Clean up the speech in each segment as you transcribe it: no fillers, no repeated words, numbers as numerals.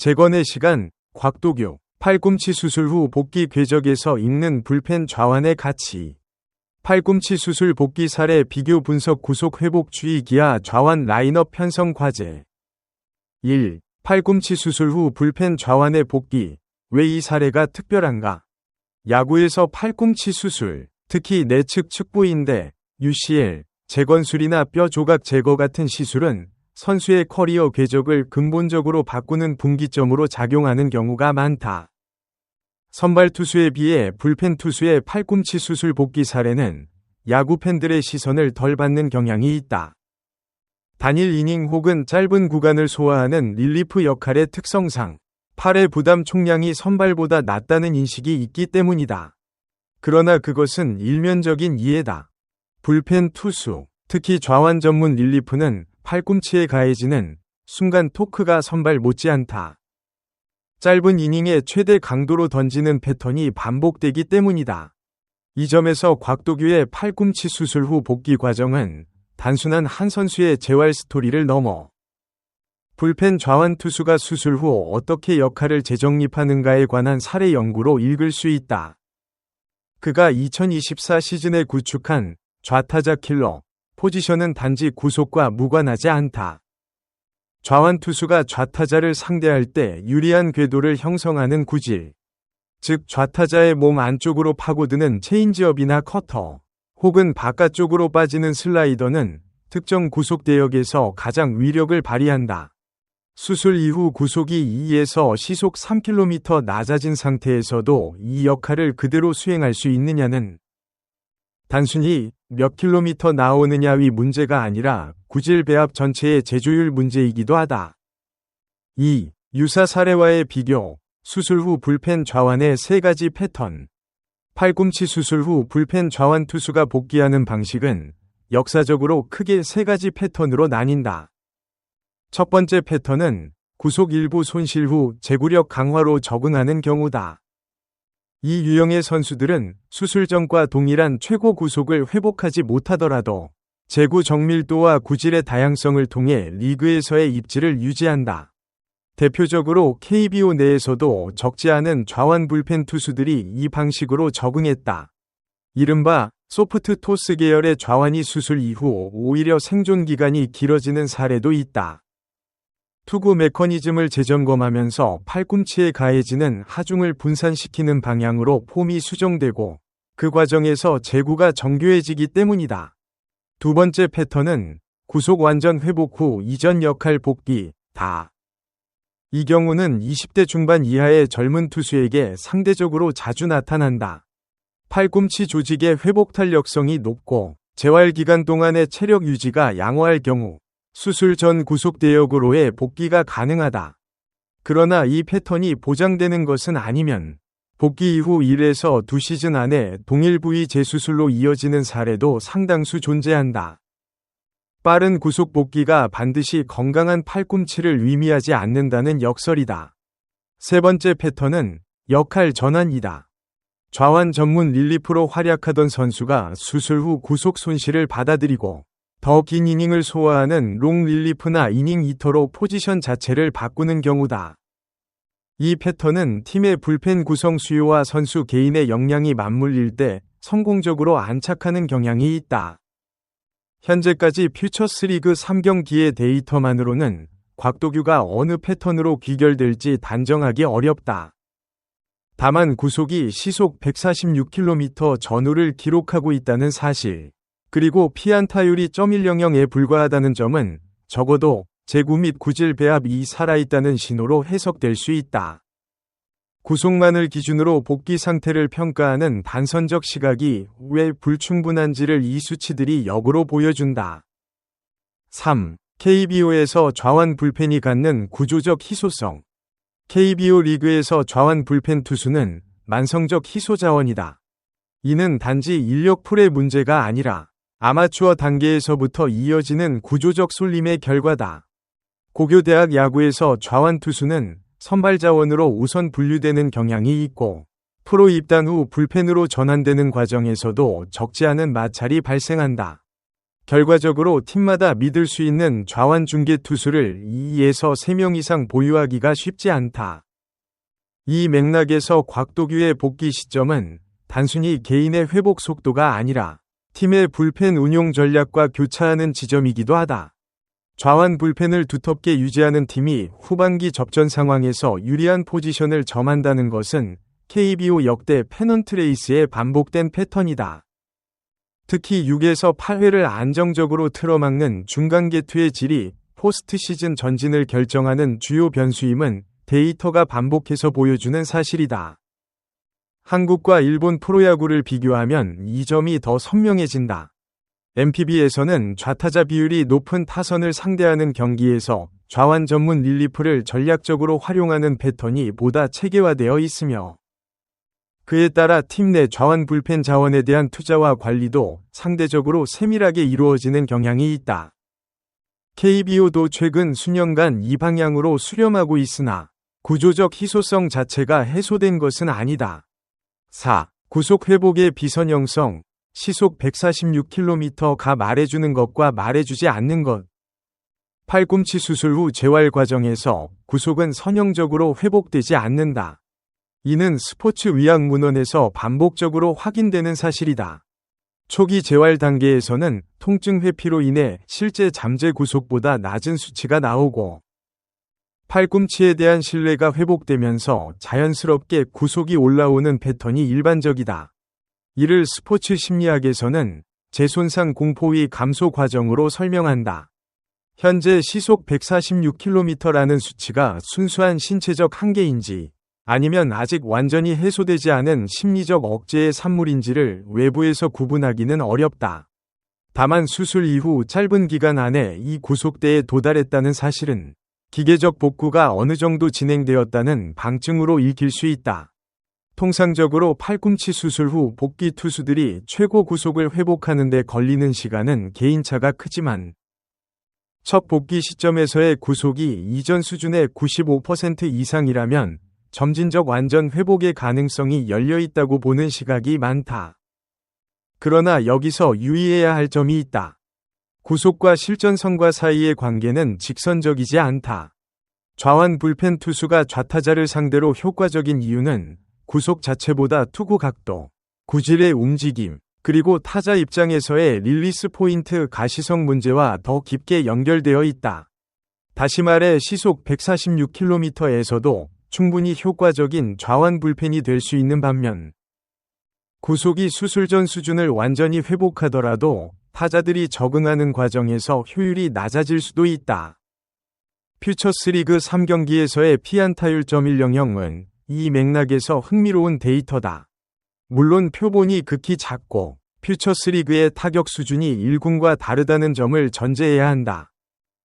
재건의 시간, 곽도규. 팔꿈치 수술 후 복귀 궤적에서 읽는 불펜 좌완의 가치. 팔꿈치 수술 복귀 사례 비교 분석 구속 회복 주의 기아 좌완 라인업 편성 과제. 1. 팔꿈치 수술 후 불펜 좌완의 복귀. 왜 이 사례가 특별한가? 야구에서 팔꿈치 수술, 특히 내측 측부인대, UCL, 재건술이나 뼈 조각 제거 같은 시술은 선수의 커리어 궤적을 근본적으로 바꾸는 분기점으로 작용하는 경우가 많다. 선발 투수에 비해 불펜 투수의 팔꿈치 수술 복귀 사례는 야구 팬들의 시선을 덜 받는 경향이 있다. 단일 이닝 혹은 짧은 구간을 소화하는 릴리프 역할의 특성상 팔의 부담 총량이 선발보다 낮다는 인식이 있기 때문이다. 그러나 그것은 일면적인 이해다. 불펜 투수, 특히 좌완 전문 릴리프는 팔꿈치에 가해지는 순간 토크가 선발 못지않다. 짧은 이닝에 최대 강도로 던지는 패턴이 반복되기 때문이다. 이 점에서 곽도규의 팔꿈치 수술 후 복귀 과정은 단순한 한 선수의 재활 스토리를 넘어 불펜 좌완 투수가 수술 후 어떻게 역할을 재정립하는가에 관한 사례 연구로 읽을 수 있다. 그가 2024 시즌에 구축한 좌타자 킬러 포지션은 단지 구속과 무관하지 않다. 좌완 투수가 좌타자를 상대할 때 유리한 궤도를 형성하는 구질, 즉 좌타자의 몸 안쪽으로 파고드는 체인지업이나 커터, 혹은 바깥쪽으로 빠지는 슬라이더는 특정 구속 대역에서 가장 위력을 발휘한다. 수술 이후 구속이 2에서 시속 3km 낮아진 상태에서도 이 역할을 그대로 수행할 수 있느냐는 단순히 몇 킬로미터 나오느냐의 문제가 아니라 구질 배합 전체의 제조율 문제이기도 하다. 2. 유사 사례와의 비교. 수술 후 불펜 좌완의 3가지 패턴. 팔꿈치 수술 후 불펜 좌완 투수가 복귀하는 방식은 역사적으로 크게 3가지 패턴으로 나뉜다. 첫 번째 패턴은 구속 일부 손실 후 제구력 강화로 적응하는 경우다. 이 유형의 선수들은 수술 전과 동일한 최고 구속을 회복하지 못하더라도 제구 정밀도와 구질의 다양성을 통해 리그에서의 입지를 유지한다. 대표적으로 KBO 내에서도 적지 않은 좌완 불펜 투수들이 이 방식으로 적응했다. 이른바 소프트 토스 계열의 좌완이 수술 이후 오히려 생존 기간이 길어지는 사례도 있다. 투구 메커니즘을 재점검하면서 팔꿈치에 가해지는 하중을 분산시키는 방향으로 폼이 수정되고 그 과정에서 제구가 정교해지기 때문이다. 두 번째 패턴은 구속 완전 회복 후 이전 역할 복귀다. 이 경우는 20대 중반 이하의 젊은 투수에게 상대적으로 자주 나타난다. 팔꿈치 조직의 회복 탄력성이 높고 재활 기간 동안의 체력 유지가 양호할 경우 수술 전 구속 대역으로의 복귀가 가능하다. 그러나 이 패턴이 보장되는 것은 아니면 복귀 이후 1에서 2시즌 안에 동일 부위 재수술로 이어지는 사례도 상당수 존재한다. 빠른 구속 복귀가 반드시 건강한 팔꿈치를 의미하지 않는다는 역설이다. 세 번째 패턴은 역할 전환이다. 좌완 전문 릴리프로 활약하던 선수가 수술 후 구속 손실을 받아들이고 더 긴 이닝을 소화하는 롱 릴리프나 이닝 이터로 포지션 자체를 바꾸는 경우다. 이 패턴은 팀의 불펜 구성 수요와 선수 개인의 역량이 맞물릴 때 성공적으로 안착하는 경향이 있다. 현재까지 퓨처스리그 3경기의 데이터만으로는 곽도규가 어느 패턴으로 귀결될지 단정하기 어렵다. 다만 구속이 시속 146km 전후를 기록하고 있다는 사실, 그리고 피안타율이 .100에 불과하다는 점은 적어도 제구 및 구질 배합이 살아있다는 신호로 해석될 수 있다. 구속만을 기준으로 복귀 상태를 평가하는 단선적 시각이 왜 불충분한지를 이 수치들이 역으로 보여준다. 3. KBO에서 좌완 불펜이 갖는 구조적 희소성. KBO 리그에서 좌완 불펜 투수는 만성적 희소 자원이다. 이는 단지 인력풀의 문제가 아니라 아마추어 단계에서부터 이어지는 구조적 쏠림의 결과다. 고교대학 야구에서 좌완 투수는 선발 자원으로 우선 분류되는 경향이 있고 프로 입단 후 불펜으로 전환되는 과정에서도 적지 않은 마찰이 발생한다. 결과적으로 팀마다 믿을 수 있는 좌완 중계 투수를 2에서 3명 이상 보유하기가 쉽지 않다. 이 맥락에서 곽도규의 복귀 시점은 단순히 개인의 회복 속도가 아니라 팀의 불펜 운용 전략과 교차하는 지점이기도 하다. 좌완 불펜을 두텁게 유지하는 팀이 후반기 접전 상황에서 유리한 포지션을 점한다는 것은 KBO 역대 페넌트 레이스의 반복된 패턴이다. 특히 6에서 8회를 안정적으로 틀어막는 중간 개투의 질이 포스트 시즌 전진을 결정하는 주요 변수임은 데이터가 반복해서 보여주는 사실이다. 한국과 일본 프로야구를 비교하면 이 점이 더 선명해진다. NPB에서는 좌타자 비율이 높은 타선을 상대하는 경기에서 좌완 전문 릴리프를 전략적으로 활용하는 패턴이 보다 체계화되어 있으며, 그에 따라 팀 내 좌완 불펜 자원에 대한 투자와 관리도 상대적으로 세밀하게 이루어지는 경향이 있다. KBO도 최근 수년간 이 방향으로 수렴하고 있으나 구조적 희소성 자체가 해소된 것은 아니다. 4. 구속 회복의 비선형성, 시속 146km가 말해주는 것과 말해주지 않는 것. 팔꿈치 수술 후 재활 과정에서 구속은 선형적으로 회복되지 않는다. 이는 스포츠 의학 문헌에서 반복적으로 확인되는 사실이다. 초기 재활 단계에서는 통증 회피로 인해 실제 잠재 구속보다 낮은 수치가 나오고, 팔꿈치에 대한 신뢰가 회복되면서 자연스럽게 구속이 올라오는 패턴이 일반적이다. 이를 스포츠 심리학에서는 재손상 공포의 감소 과정으로 설명한다. 현재 시속 146km라는 수치가 순수한 신체적 한계인지 아니면 아직 완전히 해소되지 않은 심리적 억제의 산물인지를 외부에서 구분하기는 어렵다. 다만 수술 이후 짧은 기간 안에 이 구속대에 도달했다는 사실은 기계적 복구가 어느 정도 진행되었다는 방증으로 읽힐 수 있다. 통상적으로 팔꿈치 수술 후 복귀 투수들이 최고 구속을 회복하는 데 걸리는 시간은 개인차가 크지만, 첫 복귀 시점에서의 구속이 이전 수준의 95% 이상이라면 점진적 완전 회복의 가능성이 열려 있다고 보는 시각이 많다. 그러나 여기서 유의해야 할 점이 있다. 구속과 실전성과 사이의 관계는 직선적이지 않다. 좌완 불펜 투수가 좌타자를 상대로 효과적인 이유는 구속 자체보다 투구 각도, 구질의 움직임, 그리고 타자 입장에서의 릴리스 포인트 가시성 문제와 더 깊게 연결되어 있다. 다시 말해 시속 146km에서도 충분히 효과적인 좌완 불펜이 될 수 있는 반면, 구속이 수술 전 수준을 완전히 회복하더라도 타자들이 적응하는 과정에서 효율이 낮아질 수도 있다. 퓨처스리그 3경기에서의 피안타율 .100은 이 맥락에서 흥미로운 데이터다. 물론 표본이 극히 작고 퓨처스리그의 타격 수준이 1군과 다르다는 점을 전제해야 한다.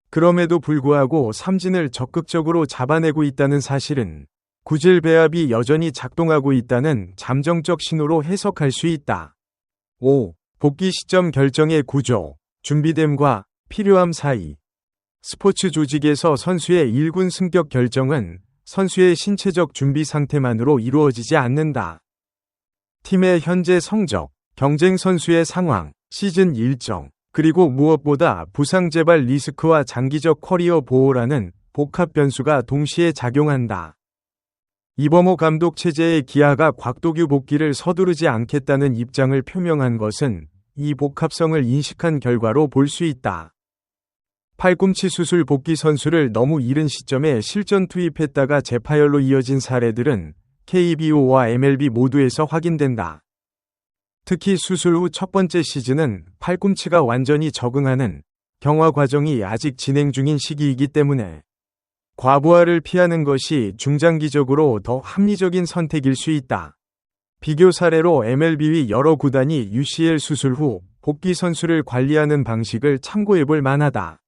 그럼에도 불구하고 삼진을 적극적으로 잡아내고 있다는 사실은 구질 배합이 여전히 작동하고 있다는 잠정적 신호로 해석할 수 있다. 5. 복귀 시점 결정의 구조, 준비됨과 필요함 사이. 스포츠 조직에서 선수의 1군 승격 결정은 선수의 신체적 준비 상태만으로 이루어지지 않는다. 팀의 현재 성적, 경쟁 선수의 상황, 시즌 일정, 그리고 무엇보다 부상 재발 리스크와 장기적 커리어 보호라는 복합 변수가 동시에 작용한다. 이범호 감독 체제의 기아가 곽도규 복귀를 서두르지 않겠다는 입장을 표명한 것은 이 복합성을 인식한 결과로 볼 수 있다. 팔꿈치 수술 복귀 선수를 너무 이른 시점에 실전 투입했다가 재파열로 이어진 사례들은 KBO와 MLB 모두에서 확인된다. 특히 수술 후 첫 번째 시즌은 팔꿈치가 완전히 적응하는 경화 과정이 아직 진행 중인 시기이기 때문에 과부하를 피하는 것이 중장기적으로 더 합리적인 선택일 수 있다. 비교 사례로 MLB의 여러 구단이 UCL 수술 후 복귀 선수를 관리하는 방식을 참고해볼 만하다.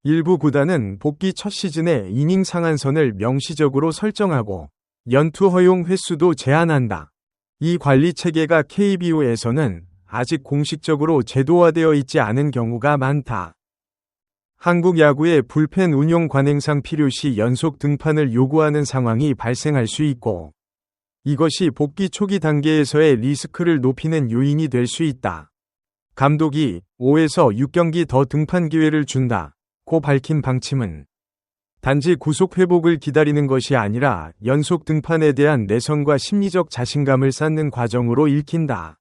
일부 구단은 복귀 첫 시즌에 이닝 상한선을 명시적으로 설정하고 연투 허용 횟수도 제한한다. 이 관리 체계가 KBO에서는 아직 공식적으로 제도화되어 있지 않은 경우가 많다. 한국 야구의 불펜 운용 관행상 필요시 연속 등판을 요구하는 상황이 발생할 수 있고, 이것이 복귀 초기 단계에서의 리스크를 높이는 요인이 될 수 있다. 감독이 5에서 6경기 더 등판 기회를 준다고 밝힌 방침은 단지 구속 회복을 기다리는 것이 아니라 연속 등판에 대한 내성과 심리적 자신감을 쌓는 과정으로 읽힌다.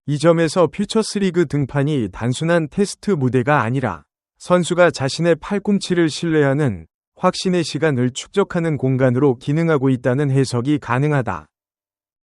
이 점에서 퓨처스리그 등판이 단순한 테스트 무대가 아니라 선수가 자신의 팔꿈치를 신뢰하는 확신의 시간을 축적하는 공간으로 기능하고 있다는 해석이 가능하다.